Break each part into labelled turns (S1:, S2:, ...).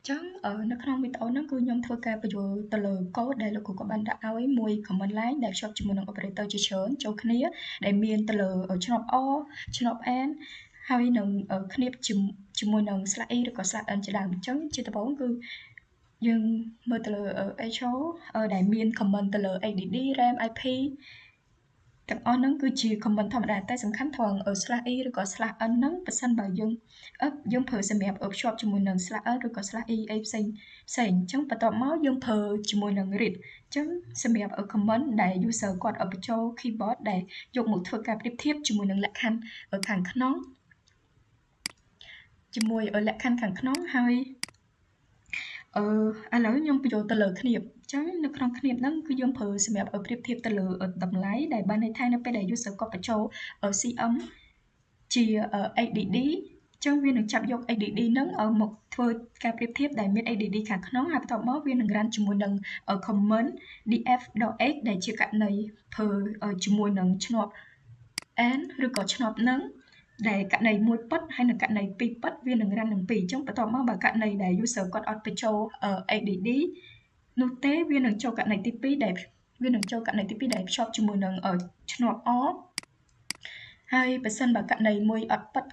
S1: ចឹងនៅក្នុងវីដេអូហ្នឹងគឺខ្ញុំធ្វើការបញ្យល់ទៅលើកូដដែលលោកគ្រូក៏បានដាក់ឲ្យមួយ command line ដែលភ្ជាប់ជាមួយនឹង operator ជាច្រើនចូលគ្នាដែលមានទៅលើឆ្នោត or ឆ្នោត and ហើយនឹងគ្នាបជាមួយនឹង /e ឬក៏ /n ជាដើមអញ្ចឹងជាដំបូងគឺយើងមើលទៅលើ HO ដែលមាន comment ទៅលើ ADD RAM IP ទាំងអស់ហ្នឹងគឺជា comment ធម្មតាតែសំខាន់ត្រង់/e ឬក៏ /n ហ្នឹងប្រសិនបើយើងប្រើសម្រាប់ភ្ជាប់ជាមួយនឹង /n ឬក៏ /e អីផ្សេងអញ្ចឹងបន្ទាប់មកយើងប្រើជាមួយនឹង read អញ្ចឹងសម្រាប់comment ដែល user គាត់បញ្ចូល keyboard ដែលយកមកធ្វើការប្រៀបធៀបជាមួយនឹងលក្ខខណ្ឌខាងក្នុងជាមួយលក្ខខណ្ឌខាងក្នុងហើយឥឡូវខ្ញុំបញ្ចូលទៅលើគ្នាបអញ្ចឹងនៅក្នុងគ្នាបហ្នឹងគឺយើងប្រើសម្រាប់ប្រៀបធៀបទៅលើតម្លៃដែលបានន័យថានៅពេលដែល user គាត់បញ្ចូល CM ជា ADD អញ្ចឹងវានឹងចាប់យក ADD ហ្នឹងមកធ្វើការប្រៀបធៀបដែលមាន ADD ខាងក្នុងហើយបន្ទាប់មកវានឹង run ជាមួយនឹង comment df.x ដែលជាករណីប្រើជាមួយនឹងឆ្នោត and ឬក៏ឆ្នោតហ្នឹងដែលករណីមួយប៉ិតហើយនិងករណីពីរប៉ិតវានឹង run នឹងពីរអញ្ចឹងបន្ទាប់មកបើករណីដែល user គាត់អត់បញ្ចូល ADD នោះទេវានឹងចូលករណីទី2ដែលវានឹងចូលករណីទី2ដែលភ្ជាប់ជាមួយនឹងឆ្នោត or ហើយបើសិនបើករណីមួយអត់ប៉ិត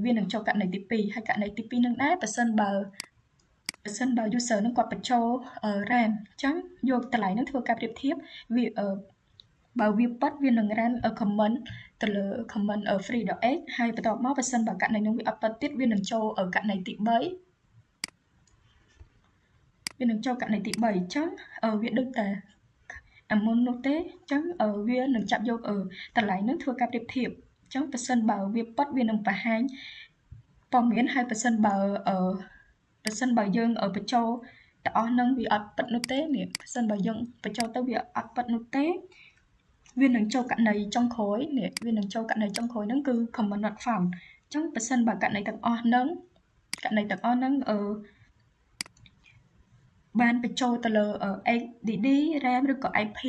S1: វានឹងចូលករណីទី2ហើយករណីទី2នឹងដែរបើសិនបើ user នឹងគាត់បញ្ចូល RAM អញ្ចឹងយកតម្លៃនឹងធ្វើការប្រៀបធៀបវាបើវាប៉ិតវានឹង run comment ទៅលើ comment free.x ហើយបន្ទាប់មកបើសិនបើករណីនឹងវាអត់ប៉ិតទៀតវានឹងចូលករណីទី3វានឹងចូលករណីទី3អញ្ចឹងវាដូចតែអាមុននោះទេអញ្ចឹងវានឹងចាប់យកតម្លៃនឹងធ្វើការប្រៀបធៀបអញ្ចឹងបើសិនបើវាប៉ិតវានឹងបង្ហាញព័ត៌មានហើយបើសិនបើយើងបញ្ចូលទាំងអស់នឹងវាអត់ប៉ិតនោះទេនេះបើសិនបើយើងបញ្ចូលទៅវាអត់ប៉ិតនោះទេវានឹងចូលករណីចុងក្រោយនេះវានឹងចូលករណីចុងក្រោយហ្នឹងគឺ comment not found អញ្ចឹងបើសិនបើករណីទាំងអស់ហ្នឹងបានបញ្ចូលទៅលើ ADD RAM ឬក៏ IP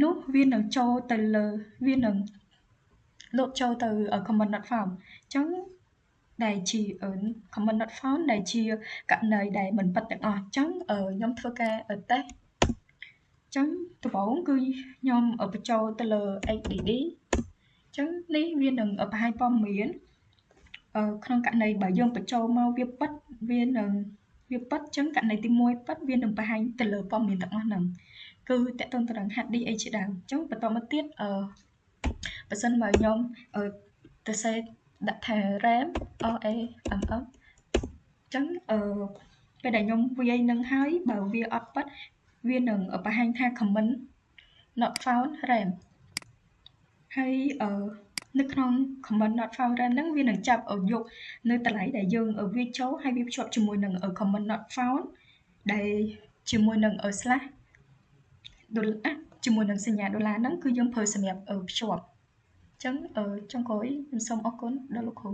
S1: នោះវានឹងចូលទៅលើវានឹងលោតចូលទៅ comment not found អញ្ចឹងដែលជា comment not found ដែលជាករណីដែលមិនប៉ិតទាំងអស់អញ្ចឹងខ្ញុំធ្វើការតេស្តអញ្ចឹងដំបូងគឺខ្ញុំបញ្ចូលទៅលើ ADD អញ្ចឹងនេះវានឹងបង្ហាញព័ត៌មានក្នុងករណីបើយើងបញ្ចូលមកវាប៉ិតវានឹងវាប៉ិតអញ្ចឹងករណីទី1ប៉ិតវានឹងបង្ហាញទៅលើព័ត៌មានទាំងអស់ហ្នឹងគឺតកតងទៅនឹង HD អីជាដើមអញ្ចឹងបន្តមកទៀតបើសិនបើខ្ញុំទៅសេដាក់ថា RAM RAM អញ្ចឹងពេលដែលខ្ញុំវាយនឹងហើយបើវាអត់ប៉ិតវានឹងបង្ហាញថា comment not found RAM ហើយនៅក្នុង comment not found RAM ហ្នឹងវានឹងចាប់យកនៅតម្លៃដែលយើងវាចូលហើយវាភ្ជាប់ជាមួយនឹង comment not found ដែលជាមួយនឹងslash ជាមួយនឹងសញ្ញាដុល្លារហ្នឹងគឺយើងប្រើសម្រាប់ភ្ជាប់អញ្ចឹងចុងក្រោយខ្ញុំសូមអរគុណដល់លោកគ្រូ